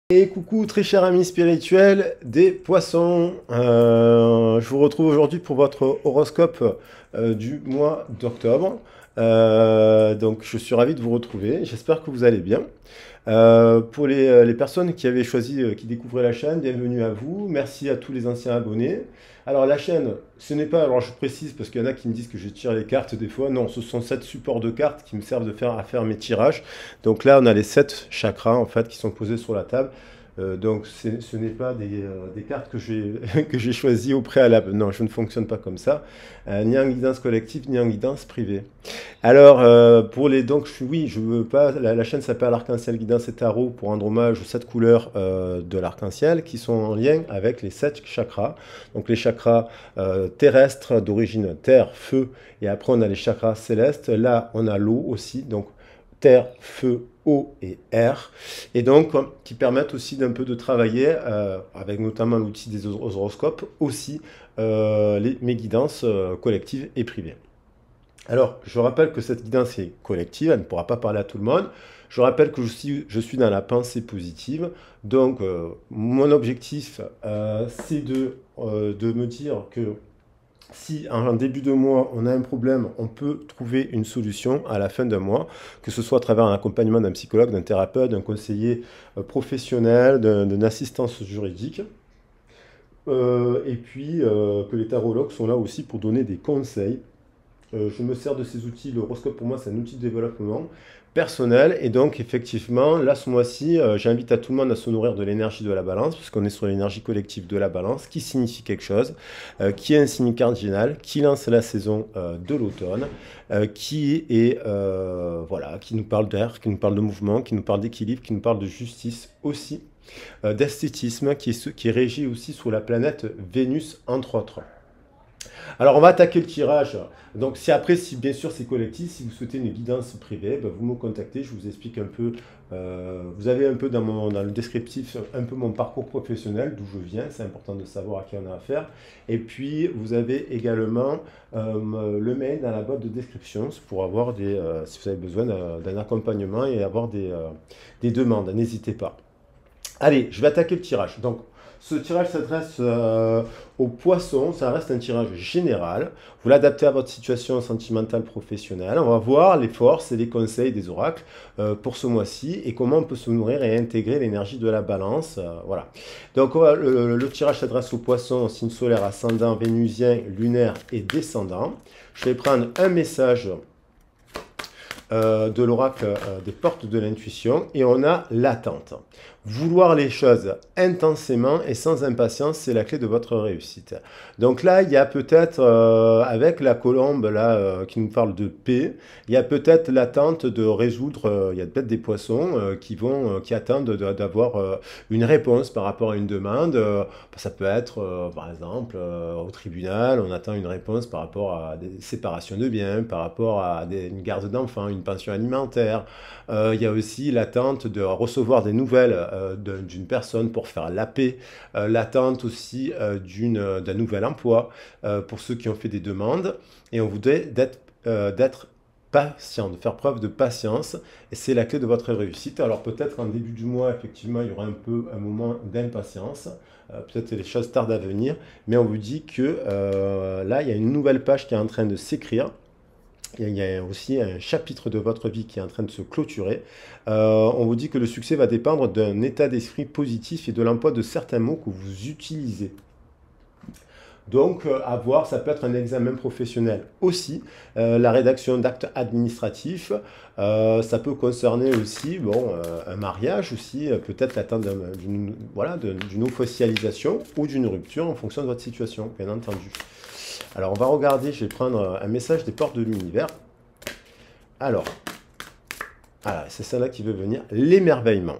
Et coucou très cher ami spirituel des poissons. Je vous retrouve aujourd'hui pour votre horoscope du mois d'octobre. Donc je suis ravi de vous retrouver, j'espère que vous allez bien. Pour les personnes qui avaient choisi, qui découvraient la chaîne, bienvenue à vous. Merci à tous les anciens abonnés. Alors la chaîne, ce n'est pas, alors je précise parce qu'il y en a qui me disent que je tire les cartes des fois. Non, ce sont 7 supports de cartes qui me servent à faire mes tirages. Donc là, on a les 7 chakras en fait qui sont posés sur la table. Donc ce n'est pas des cartes que j'ai que j'ai choisies au préalable. Non, je ne fonctionne pas comme ça, ni en guidance collective, ni en guidance privée. Alors, pour les donc, oui, je veux pas. La chaîne s'appelle Arc-en-Ciel Guidance et Tarot pour rendre hommage aux 7 couleurs de l'arc-en-ciel qui sont en lien avec les 7 chakras. Donc les chakras terrestres d'origine terre, feu, et après on a les chakras célestes. Là, on a l'eau aussi, donc terre, feu, eau et air, et donc qui permettent aussi d'un peu de travailler, avec notamment l'outil des horoscopes, aussi mes guidances collectives et privées. Alors, je rappelle que cette guidance est collective, elle ne pourra pas parler à tout le monde. Je rappelle que je suis dans la pensée positive, donc mon objectif, c'est de me dire que si en début de mois, on a un problème, on peut trouver une solution à la fin d'un mois, que ce soit à travers un accompagnement d'un psychologue, d'un thérapeute, d'un conseiller professionnel, d'une assistance juridique. Et puis que les tarologues sont là aussi pour donner des conseils. Je me sers de ces outils. L'horoscope, pour moi, c'est un outil de développement personnel. Et donc, effectivement, là, ce mois-ci, j'invite à tout le monde à se nourrir de l'énergie de la balance, puisqu'on est sur l'énergie collective de la balance, qui signifie quelque chose, qui est un signe cardinal, qui lance la saison de l'automne, voilà, qui nous parle d'air, qui nous parle de mouvement, qui nous parle d'équilibre, qui nous parle de justice aussi, d'esthétisme, qui est régi aussi sous la planète Vénus, entre autres. Alors, on va attaquer le tirage. Donc, si bien sûr c'est collectif, si vous souhaitez une guidance privée, ben, vous me contactez, je vous explique un peu. Vous avez un peu dans le descriptif un peu mon parcours professionnel, d'où je viens, c'est important de savoir à qui on a affaire. Et puis, vous avez également le mail dans la boîte de description pour avoir si vous avez besoin d'un accompagnement et avoir des demandes, n'hésitez pas. Allez, je vais attaquer le tirage. Donc, ce tirage s'adresse aux poissons, ça reste un tirage général. Vous l'adaptez à votre situation sentimentale professionnelle. On va voir les forces et les conseils des oracles pour ce mois-ci et comment on peut se nourrir et intégrer l'énergie de la balance. Voilà. Donc, le tirage s'adresse aux poissons, signe solaire, ascendant, vénusien, lunaire et descendant. Je vais prendre un message de l'oracle des portes de l'intuition et on a l'attente. Vouloir les choses intensément et sans impatience, c'est la clé de votre réussite. Donc là, il y a peut-être, avec la colombe là, qui nous parle de paix, il y a peut-être l'attente de résoudre, il y a peut-être des poissons qui attendent d'avoir une réponse par rapport à une demande. Ça peut être, par exemple, au tribunal, on attend une réponse par rapport à des séparations de biens, par rapport à une garde d'enfants, une pension alimentaire. Il y a aussi l'attente de recevoir des nouvelles d'une personne pour faire la paix, l'attente aussi d'un nouvel emploi pour ceux qui ont fait des demandes. Et on voudrait d'être patient, de faire preuve de patience, et c'est la clé de votre réussite. Alors peut-être en début du mois, effectivement, il y aura un moment d'impatience, peut-être les choses tardent à venir, mais on vous dit que là, il y a une nouvelle page qui est en train de s'écrire. Il y a aussi un chapitre de votre vie qui est en train de se clôturer. On vous dit que le succès va dépendre d'un état d'esprit positif et de l'emploi de certains mots que vous utilisez. Donc, à voir, ça peut être un examen professionnel aussi, la rédaction d'actes administratifs, ça peut concerner aussi un mariage aussi, peut-être l'attente d'une officialisation ou d'une rupture en fonction de votre situation, bien entendu. Alors, on va regarder, je vais prendre un message des portes de l'univers. Alors, c'est celle-là qui veut venir, l'émerveillement.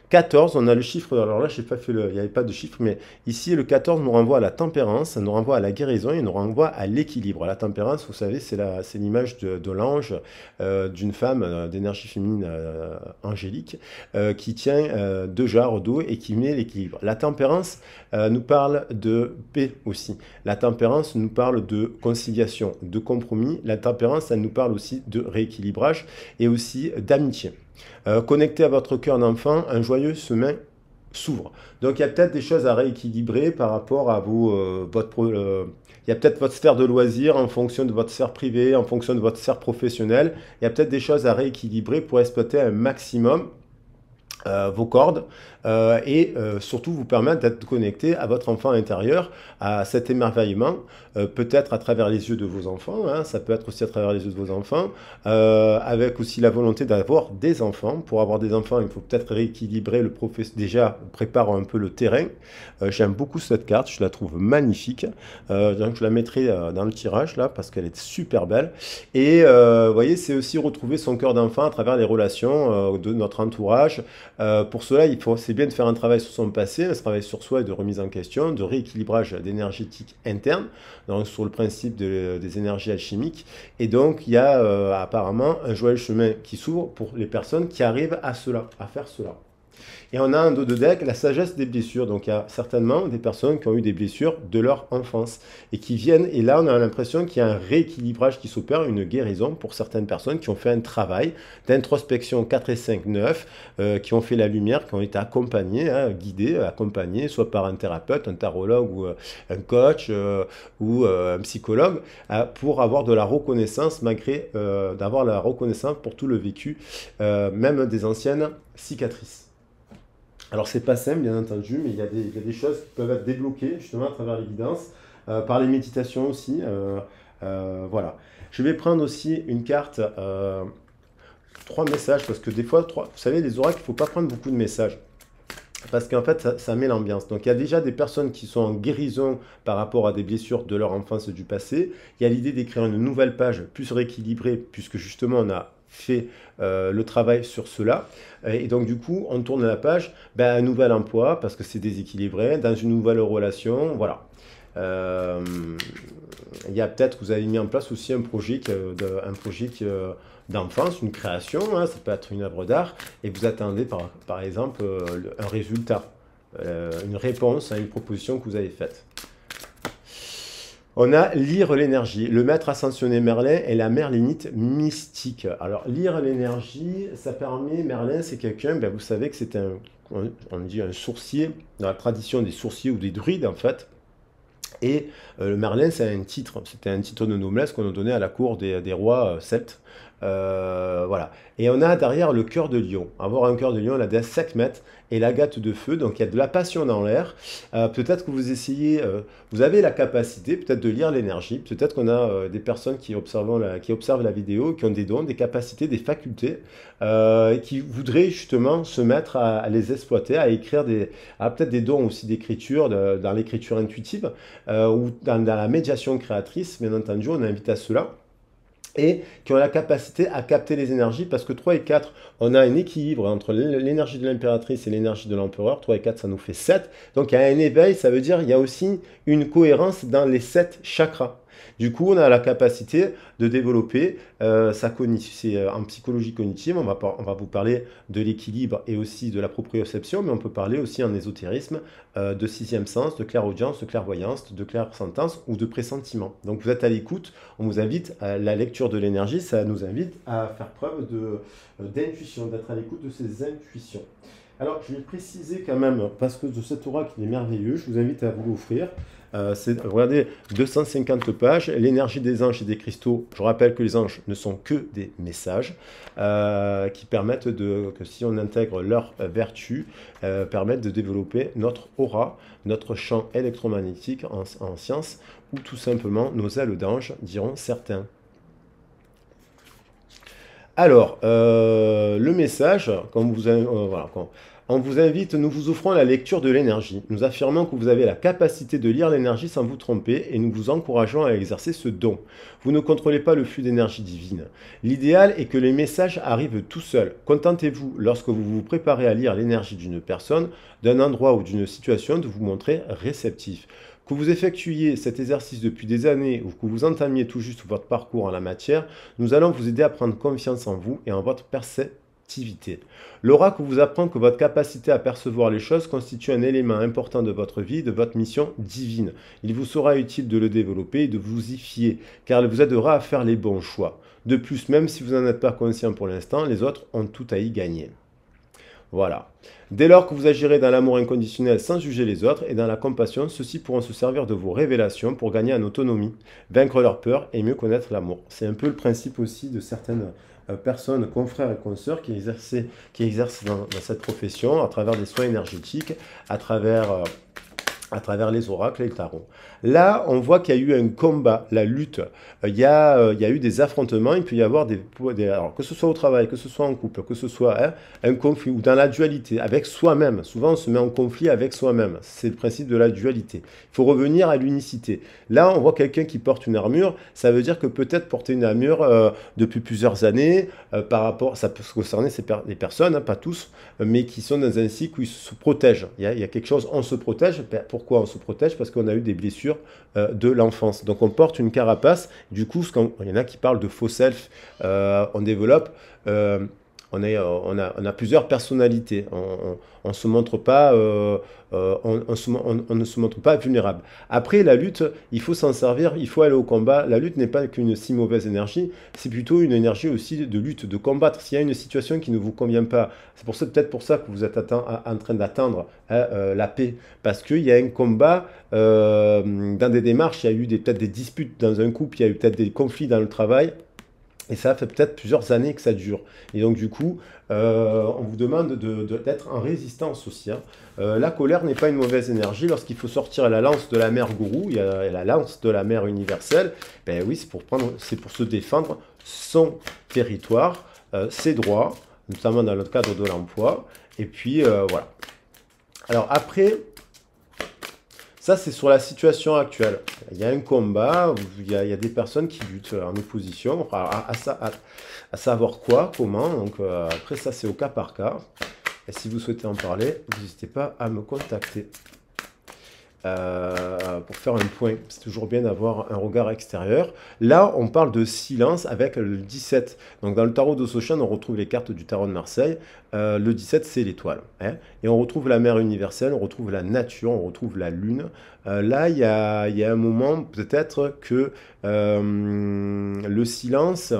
14, on a le chiffre, alors là, je n'ai pas fait il n'y avait pas de chiffre, mais ici, le 14 nous renvoie à la tempérance, ça nous renvoie à la guérison et nous renvoie à l'équilibre. La tempérance, vous savez, c'est l'image de l'ange, d'une femme d'énergie féminine angélique, qui tient 2 jarres d'eau et qui met l'équilibre. La tempérance nous parle de paix aussi. La tempérance nous parle de conciliation, de compromis. La tempérance, elle nous parle aussi de rééquilibrage et aussi d'amitié. Connecté à votre cœur d'enfant, un joyeux s'ouvre. Donc il y a peut-être des choses à rééquilibrer par rapport à il y a peut-être votre sphère de loisirs en fonction de votre sphère privée, en fonction de votre sphère professionnelle. Il y a peut-être des choses à rééquilibrer pour exploiter un maximum vos cordes surtout vous permettre d'être connecté à votre enfant intérieur, à cet émerveillement, peut-être à travers les yeux de vos enfants, hein, ça peut être aussi à travers les yeux de vos enfants, avec aussi la volonté d'avoir des enfants. Pour avoir des enfants, il faut peut-être rééquilibrer le professeur. Déjà, prépare un peu le terrain. J'aime beaucoup cette carte, je la trouve magnifique. Donc je la mettrai dans le tirage là parce qu'elle est super belle. Et vous voyez, c'est aussi retrouver son cœur d'enfant à travers les relations de notre entourage. Pour cela, c'est bien de faire un travail sur son passé, un travail sur soi et de remise en question, de rééquilibrage d'énergétique interne, donc sur le principe des énergies alchimiques. Et donc, il y a apparemment un joyeux chemin qui s'ouvre pour les personnes qui arrivent à cela, à faire cela. Et on a un dos de deck, la sagesse des blessures. Donc il y a certainement des personnes qui ont eu des blessures de leur enfance et qui viennent. Et là, on a l'impression qu'il y a un rééquilibrage qui s'opère, une guérison pour certaines personnes qui ont fait un travail d'introspection 4 et 5, 9, qui ont fait la lumière, qui ont été accompagnés, hein, guidés, accompagnés, soit par un thérapeute, un tarologue ou un coach ou un psychologue, pour avoir de la reconnaissance, malgré d'avoir la reconnaissance pour tout le vécu, même des anciennes cicatrices. Alors, c'est pas simple, bien entendu, mais il y a des choses qui peuvent être débloquées, justement, à travers les guidances, par les méditations aussi. Voilà. Je vais prendre aussi une carte, 3 messages, parce que des fois, vous savez, les oracles, il ne faut pas prendre beaucoup de messages. Parce qu'en fait, ça met l'ambiance. Donc, il y a déjà des personnes qui sont en guérison par rapport à des blessures de leur enfance du passé. Il y a l'idée d'écrire une nouvelle page plus rééquilibrée, puisque justement, on a fait le travail sur cela. Et donc, du coup, on tourne la page, un nouvel emploi, parce que c'est déséquilibré, dans une nouvelle relation, voilà. Il y a peut-être, vous avez mis en place aussi un projet d'enfance, une création, hein, ça peut être une œuvre d'art, et vous attendez par exemple un résultat, une réponse à une proposition que vous avez faite. On a lire l'énergie, le maître ascensionné Merlin et la merlinite mystique. Alors, lire l'énergie, ça permet, Merlin, c'est quelqu'un, vous savez que c'est on dit un sourcier, dans la tradition des sourciers ou des druides, en fait. Et le Merlin, c'est un titre, c'était un titre de noblesse qu'on a donné à la cour des rois celtes. Voilà. Et on a derrière le cœur de lion. Avoir un cœur de lion, la déesse Sekhmet et l'agate de feu. Donc il y a de la passion dans l'air. Peut-être que vous essayez, vous avez la capacité peut-être de lire l'énergie. Peut-être qu'on a des personnes qui observent la vidéo, qui ont des dons, des capacités, des facultés, qui voudraient justement se mettre à les exploiter, à écrire peut-être des dons aussi d'écriture, dans l'écriture intuitive, ou dans la médiation créatrice, bien entendu, on invite à cela. Et qui ont la capacité à capter les énergies, parce que 3 et 4, on a un équilibre entre l'énergie de l'impératrice et l'énergie de l'empereur. 3 et 4, ça nous fait 7. Donc il y a un éveil, ça veut dire qu'il y a aussi une cohérence dans les 7 chakras. Du coup, on a la capacité de développer sa cognition. En psychologie cognitive, on va vous parler de l'équilibre et aussi de la proprioception, mais on peut parler aussi en ésotérisme de sixième sens, de clairaudience, de clairvoyance, de clairsentence ou de pressentiment. Donc vous êtes à l'écoute, on vous invite à la lecture de l'énergie, ça nous invite à faire preuve d'intuition, d'être à l'écoute de ces intuitions. Alors, je vais préciser quand même, parce que de cet oracle, il est merveilleux, je vous invite à vous l'offrir. Regardez, 250 pages, l'énergie des anges et des cristaux. Je rappelle que les anges ne sont que des messages qui permettent que si on intègre leurs vertus, permettent de développer notre aura, notre champ électromagnétique en science, ou tout simplement nos ailes d'ange, diront certains. Alors, le message, on vous invite, nous vous offrons la lecture de l'énergie. Nous affirmons que vous avez la capacité de lire l'énergie sans vous tromper et nous vous encourageons à exercer ce don. Vous ne contrôlez pas le flux d'énergie divine. L'idéal est que les messages arrivent tout seuls. Contentez-vous, lorsque vous vous préparez à lire l'énergie d'une personne, d'un endroit ou d'une situation, de vous montrer réceptif. Que vous effectuiez cet exercice depuis des années ou que vous entamiez tout juste votre parcours en la matière, nous allons vous aider à prendre confiance en vous et en votre perceptivité. L'oracle vous apprend que votre capacité à percevoir les choses constitue un élément important de votre vie, de votre mission divine. Il vous sera utile de le développer et de vous y fier, car il vous aidera à faire les bons choix. De plus, même si vous n'en êtes pas conscient pour l'instant, les autres ont tout à y gagner. Voilà. Dès lors que vous agirez dans l'amour inconditionnel sans juger les autres et dans la compassion, ceux-ci pourront se servir de vos révélations pour gagner en autonomie, vaincre leur peur et mieux connaître l'amour. C'est un peu le principe aussi de certaines personnes, confrères et consoeurs qui exercent dans cette profession à travers des soins énergétiques, à travers les oracles et le tarot. Là, on voit qu'il y a eu un combat, la lutte. Il y a eu des affrontements, il peut y avoir alors, que ce soit au travail, que ce soit en couple, que ce soit un conflit ou dans la dualité, avec soi-même. Souvent, on se met en conflit avec soi-même. C'est le principe de la dualité. Il faut revenir à l'unicité. Là, on voit quelqu'un qui porte une armure. Ça veut dire que peut-être porter une armure depuis plusieurs années, par rapport, ça peut concerner des personnes, hein, pas tous, mais qui sont dans un cycle où ils se protègent. Il y a quelque chose, on se protège. Pourquoi on se protège? Parce qu'on a eu des blessures de l'enfance. Donc on porte une carapace. Du coup, il y en a qui parlent de faux self. On développe, on a plusieurs personnalités. On ne se montre pas, on ne se montre pas vulnérable. Après, la lutte, il faut s'en servir, il faut aller au combat. La lutte n'est pas qu'une si mauvaise énergie, c'est plutôt une énergie aussi de lutte, de combattre. S'il y a une situation qui ne vous convient pas, c'est peut-être pour ça que vous êtes en train d'attendre la paix, parce qu'il y a un combat dans des démarches, il y a eu peut-être des disputes dans un couple, il y a eu peut-être des conflits dans le travail. Et ça fait peut-être plusieurs années que ça dure. Et donc du coup, on vous demande d'être en résistance aussi, hein. La colère n'est pas une mauvaise énergie. Lorsqu'il faut sortir la lance de la mère gourou, il y a la lance de la mère universelle. Ben oui, c'est pour se défendre son territoire, ses droits, notamment dans le cadre de l'emploi. Et puis voilà. Alors après, ça, c'est sur la situation actuelle. Il y a un combat, il y a des personnes qui luttent en opposition, à savoir quoi, comment. Donc après, ça, c'est au cas par cas. Et si vous souhaitez en parler, n'hésitez pas à me contacter. Pour faire un point, c'est toujours bien d'avoir un regard extérieur. Là, on parle de silence avec le 17. Donc, dans le tarot de Sochane, on retrouve les cartes du tarot de Marseille. Le 17, c'est l'étoile, hein. Et on retrouve la mer universelle, on retrouve la nature, on retrouve la lune. Là, il y a un moment, peut-être que le silence,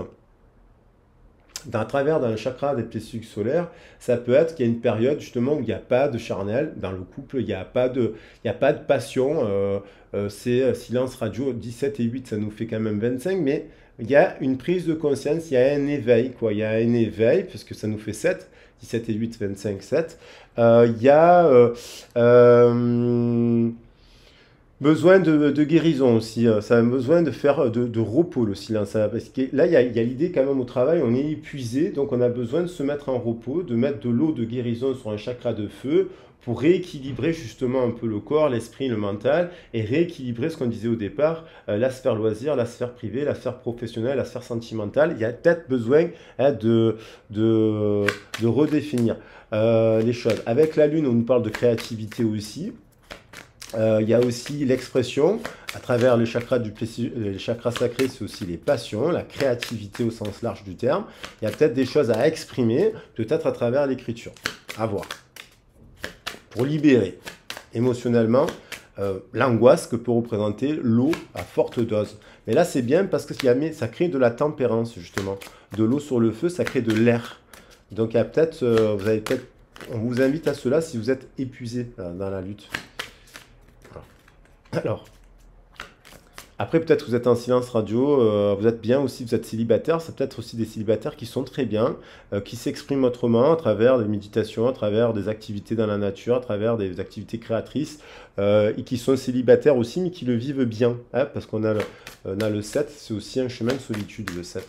à travers dans le chakra des plexus solaires, ça peut être qu'il y a une période justement où il n'y a pas de charnel dans le couple, il n'y a pas de passion. C'est silence radio 17 et 8, ça nous fait quand même 25, mais il y a une prise de conscience, il y a un éveil, quoi. Il y a un éveil, parce que ça nous fait 7, 17 et 8, 25, 7. Il y a besoin de guérison aussi, ça a besoin de faire de repos le silence, hein, parce que là il y a l'idée quand même au travail, on est épuisé, donc on a besoin de se mettre en repos, de mettre de l'eau de guérison sur un chakra de feu pour rééquilibrer justement un peu le corps, l'esprit, le mental, et rééquilibrer ce qu'on disait au départ, la sphère loisir, la sphère privée, la sphère professionnelle, la sphère sentimentale. Il y a peut-être besoin de redéfinir les choses. Avec la lune, on nous parle de créativité aussi. Il y a aussi l'expression, à travers les chakras les chakras sacrés, c'est aussi les passions, la créativité au sens large du terme. Il y a peut-être des choses à exprimer, peut-être à travers l'écriture. À voir. Pour libérer émotionnellement l'angoisse que peut représenter l'eau à forte dose. Mais là, c'est bien parce que ça crée de la tempérance, justement. De l'eau sur le feu, ça crée de l'air. Donc, il y a peut-être, on vous invite à cela si vous êtes épuisé dans la lutte. Alors, après peut-être vous êtes en silence radio, vous êtes bien aussi, vous êtes célibataire, c'est peut-être aussi des célibataires qui sont très bien, qui s'expriment autrement à travers des méditations, à travers des activités dans la nature, à travers des activités créatrices, et qui sont célibataires aussi, mais qui le vivent bien, hein, parce qu'on a le 7, c'est aussi un chemin de solitude, le 7.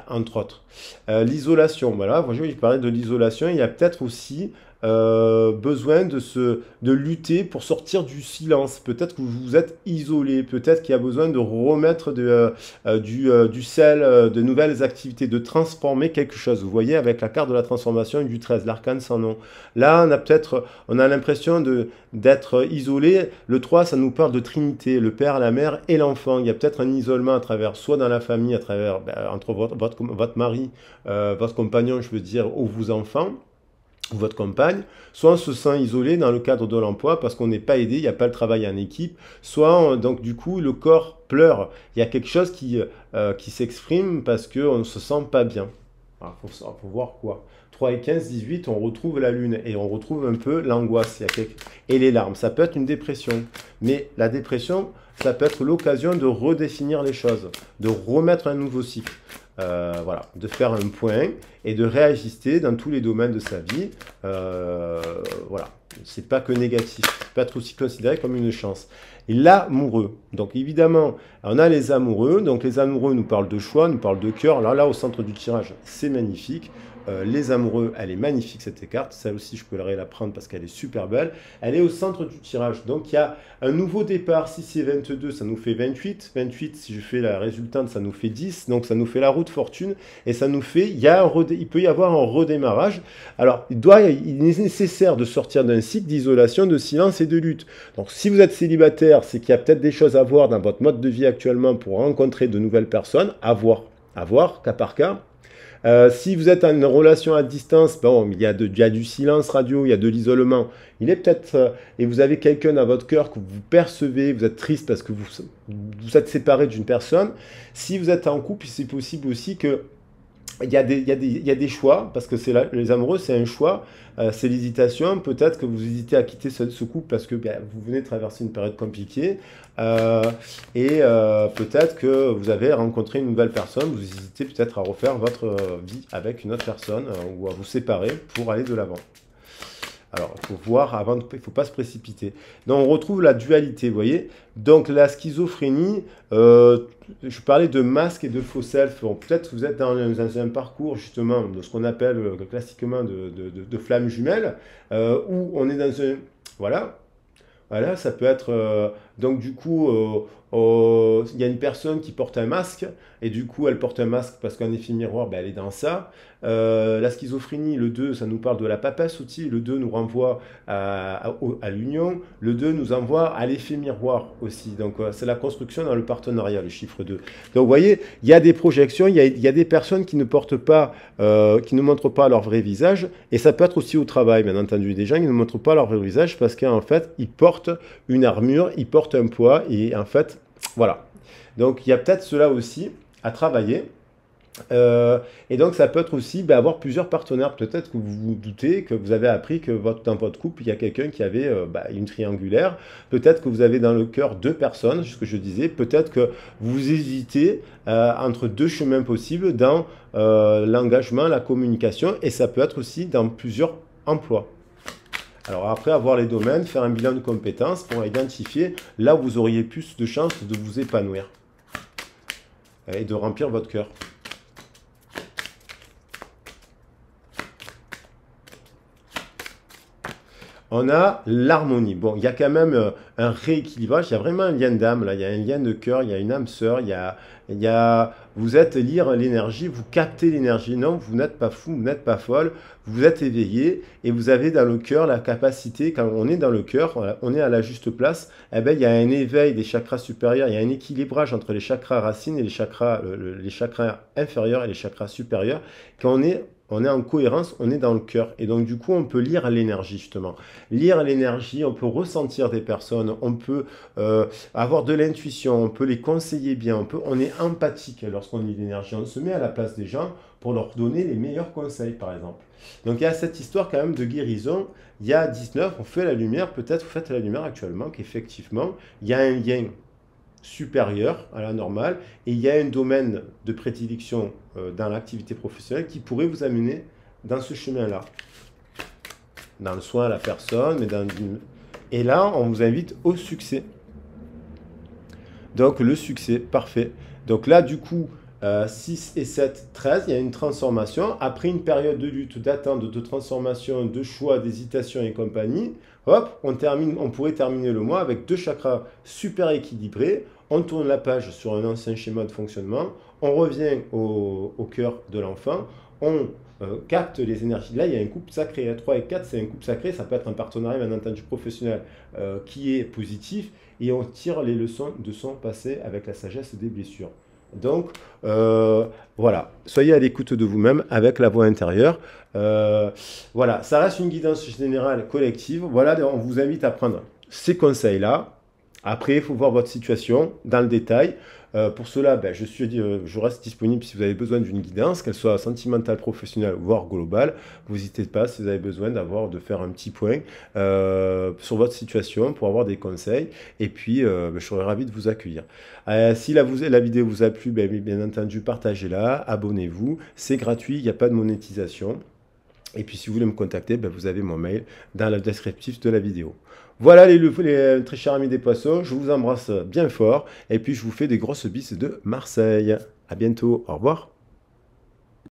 Entre autres. L'isolation, voilà, moi je vais parler de l'isolation, il y a peut-être aussi besoin de lutter pour sortir du silence. Peut-être que vous vous êtes isolé, peut-être qu'il y a besoin de remettre du sel, de nouvelles activités, de transformer quelque chose. Vous voyez, avec la carte de la transformation du 13, l'arcane sans nom. Là, on a l'impression d'être isolé. Le 3, ça nous parle de Trinité, le Père, la Mère et l'enfant. Il y a peut-être un isolement à travers, soit dans la famille, à travers, entre votre mari, votre compagnon, je veux dire, ou vos enfants, ou votre compagne, soit on se sent isolé dans le cadre de l'emploi parce qu'on n'est pas aidé, il n'y a pas le travail en équipe, soit donc du coup le corps pleure, il y a quelque chose qui s'exprime parce qu'on ne se sent pas bien. Il faut voir quoi. 3 et 15, 18, on retrouve la lune et on retrouve un peu l'angoisse et les larmes. Ça peut être une dépression, mais la dépression, ça peut être l'occasion de redéfinir les choses, de remettre un nouveau cycle. Voilà, de faire un point et de réajuster dans tous les domaines de sa vie. Voilà, c'est pas que négatif, ça peut être aussi considéré comme une chance. Et l'amoureux, donc évidemment, on a les amoureux, donc les amoureux nous parlent de choix, nous parlent de cœur. Alors là, au centre du tirage, c'est magnifique. Les amoureux, elle est magnifique cette carte, celle aussi je peux la prendre parce qu'elle est super belle. Elle est au centre du tirage, donc il y a un nouveau départ. Si c'est 22, ça nous fait 28. 28, si je fais la résultante, ça nous fait 10, donc ça nous fait la roue de fortune. Et ça nous fait, il peut y avoir un redémarrage. Alors, il est nécessaire de sortir d'un cycle d'isolation, de silence et de lutte. Donc si vous êtes célibataire, c'est qu'il y a peut-être des choses à voir dans votre mode de vie actuellement pour rencontrer de nouvelles personnes, à voir, cas par cas. Si vous êtes en une relation à distance, bon, il y a du silence radio, il y a de l'isolement. Il est peut-être, et vous avez quelqu'un dans votre cœur que vous percevez, vous êtes triste parce que vous êtes séparé d'une personne. Si vous êtes en couple, c'est possible aussi que il y a des choix, parce que les amoureux, c'est un choix, c'est l'hésitation. Peut-être que vous hésitez à quitter ce couple parce que vous venez de traverser une période compliquée. Peut-être que vous avez rencontré une nouvelle personne, vous hésitez peut-être à refaire votre vie avec une autre personne ou à vous séparer pour aller de l'avant. Alors, il faut voir il ne faut pas se précipiter. Donc, on retrouve la dualité, vous voyez. Donc, la schizophrénie, je parlais de masque et de faux self. Bon, peut-être que vous êtes dans un parcours, justement, de ce qu'on appelle classiquement de flammes jumelles, où on est dans un... Voilà. Voilà, ça peut être... donc, du coup, il y a une personne qui porte un masque, et du coup, elle porte un masque parce qu'en effet miroir, elle est dans ça. La schizophrénie, le 2, ça nous parle de la papesse aussi. Le 2 nous renvoie à l'union. Le 2 nous envoie à l'effet miroir aussi. Donc, c'est la construction dans le partenariat, le chiffre 2. Donc, vous voyez, il y a des projections, il y a des personnes qui ne portent pas, qui ne montrent pas leur vrai visage. Et ça peut être aussi au travail, bien entendu. Des gens qui ne montrent pas leur vrai visage parce qu'en fait, ils portent une armure, ils portent un poids. Et en fait, voilà. Donc, il y a peut-être cela aussi à travailler. Et donc, ça peut être aussi avoir plusieurs partenaires. Peut-être que vous vous doutez que vous avez appris que dans votre couple, il y a quelqu'un qui avait une triangulaire. Peut-être que vous avez dans le cœur deux personnes, ce que je disais. Peut-être que vous hésitez entre deux chemins possibles dans l'engagement, la communication. Et ça peut être aussi dans plusieurs emplois. Alors après avoir les domaines, faire un bilan de compétences pour identifier là où vous auriez plus de chances de vous épanouir et de remplir votre cœur. On a l'harmonie. Bon, il y a quand même un rééquilibrage, il y a vraiment un lien d'âme, là, il y a un lien de cœur, il y a une âme sœur, vous êtes lire l'énergie, vous captez l'énergie. Non, vous n'êtes pas fou, vous n'êtes pas folle, vous êtes éveillé et vous avez dans le cœur la capacité, quand on est dans le cœur, on est à la juste place, eh ben, il y a un éveil des chakras supérieurs, il y a un équilibrage entre les chakras racines et les chakras inférieurs et les chakras supérieurs, quand on est en cohérence, on est dans le cœur. Et donc, du coup, on peut lire l'énergie, justement. Lire l'énergie, on peut ressentir des personnes, on peut avoir de l'intuition, on peut les conseiller bien, on est empathique lorsqu'on lit l'énergie. On se met à la place des gens pour leur donner les meilleurs conseils, par exemple. Donc, il y a cette histoire quand même de guérison. Il y a 19, on fait la lumière, peut-être vous faites la lumière actuellement, qu'effectivement, il y a un lien supérieur à la normale et il y a un domaine de prédilection dans l'activité professionnelle qui pourrait vous amener dans ce chemin-là, dans le soin à la personne, et là on vous invite au succès. Donc le succès, parfait. Donc là du coup 6 et 7, 13, il y a une transformation. Après une période de lutte, d'attente, de transformation, de choix, d'hésitation et compagnie, hop, on pourrait terminer le mois avec deux chakras super équilibrés. On tourne la page sur un ancien schéma de fonctionnement. On revient au cœur de l'enfant. On capte les énergies. Là, il y a un couple sacré. 3 et 4, c'est un couple sacré. Ça peut être un partenariat, bien entendu, professionnel qui est positif. Et on tire les leçons de son passé avec la sagesse des blessures. Donc, voilà, soyez à l'écoute de vous-même avec la voix intérieure. Voilà, ça reste une guidance générale collective. Voilà, on vous invite à prendre ces conseils-là. Après, il faut voir votre situation dans le détail. Pour cela, ben, je reste disponible si vous avez besoin d'une guidance, qu'elle soit sentimentale, professionnelle, voire globale. Vous n'hésitez pas si vous avez besoin de faire un petit point sur votre situation pour avoir des conseils. Et puis, ben, je serai ravi de vous accueillir. Si la vidéo vous a plu, ben, bien entendu, partagez-la, abonnez-vous. C'est gratuit, il n'y a pas de monétisation. Et puis, si vous voulez me contacter, ben, vous avez mon mail dans le descriptif de la vidéo. Voilà les très chers amis des poissons, je vous embrasse bien fort et puis je vous fais des grosses bises de Marseille. À bientôt, au revoir.